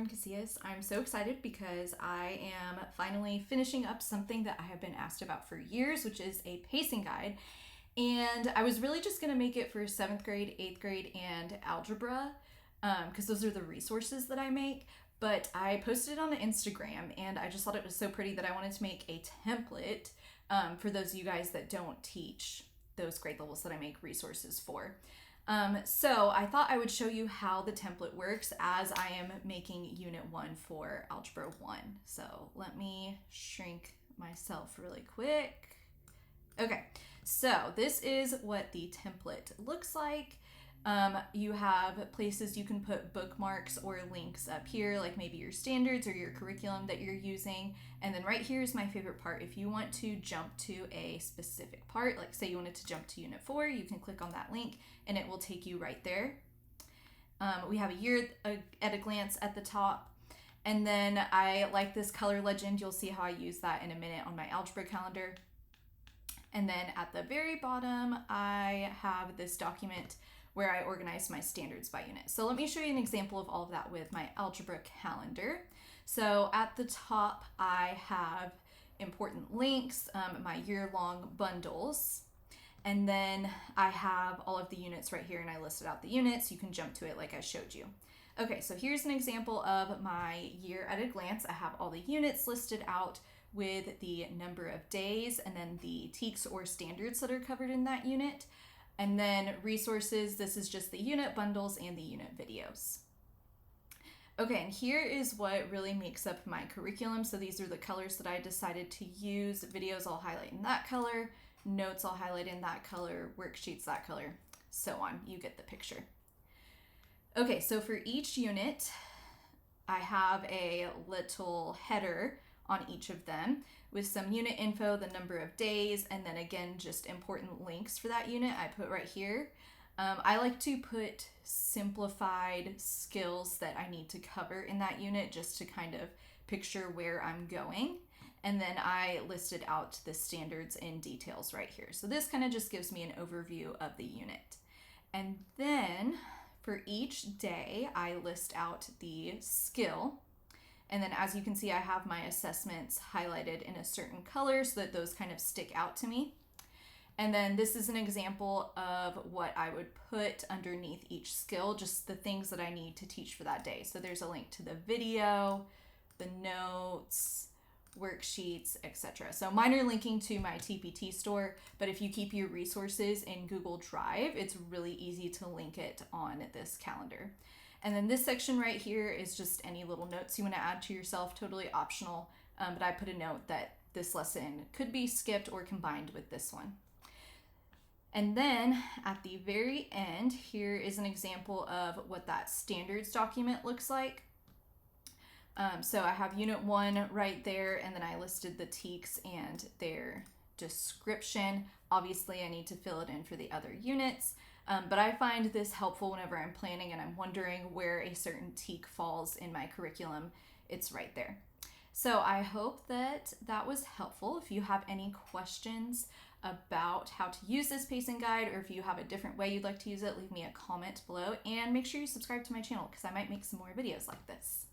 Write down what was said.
Casillas. I'm so excited because I am finally finishing up something that I have been asked about for years, which is a pacing guide. And I was really just going to make it for 7th grade, 8th grade, and Algebra, because those are the resources that I make. But I posted it on the Instagram, and I just thought it was so pretty that I wanted to make a template for those of you guys that don't teach those grade levels that I make resources for. So I thought I would show you how the template works as I am making Unit 1 for Algebra 1. So let me shrink myself really quick. Okay, so this is what the template looks like. You have places you can put bookmarks or links up here, like maybe your standards or your curriculum that you're using. And then right here is my favorite part. If you want to jump to a specific part, like say you wanted to jump to Unit 4, you can click on that link and it will take you right there. We have a year at a glance at the top. And then I like this color legend. You'll see how I use that in a minute on my algebra calendar. And then at the very bottom, I have this document where I organize my standards by unit. So let me show you an example of all of that with my algebra calendar. So at the top, I have important links, my year-long bundles, and then I have all of the units right here, and I listed out the units. You can jump to it like I showed you. Okay, so here's an example of my year at a glance. I have all the units listed out with the number of days and then the TEKS or standards that are covered in that unit. And then resources, this is just the unit bundles and the unit videos. Okay, and here is what really makes up my curriculum. So these are the colors that I decided to use. Videos I'll highlight in that color, notes I'll highlight in that color, worksheets that color, so on. You get the picture. Okay, so for each unit, I have a little header on each of them with some unit info, the number of days, and then again, just important links for that unit I put right here. I like to put simplified skills that I need to cover in that unit just to kind of picture where I'm going. And then I listed out the standards and details right here. So this kind of just gives me an overview of the unit. And then for each day, I list out the skill. And then as you can see, I have my assessments highlighted in a certain color so that those kind of stick out to me. And then this is an example of what I would put underneath each skill, just the things that I need to teach for that day. So there's a link to the video, the notes, worksheets, etc. So mine are linking to my TPT store, but if you keep your resources in Google Drive, it's really easy to link it on this calendar. And then this section right here is just any little notes you want to add to yourself, totally optional. But I put a note that this lesson could be skipped or combined with this one. And then at the very end, here is an example of what that standards document looks like. So I have Unit 1 right there, and then I listed the TEKS and their description. Obviously, I need to fill it in for the other units. But I find this helpful whenever I'm planning and I'm wondering where a certain TEK falls in my curriculum. It's right there. So I hope that that was helpful. If you have any questions about how to use this pacing guide, or if you have a different way you'd like to use it, leave me a comment below and make sure you subscribe to my channel because I might make some more videos like this.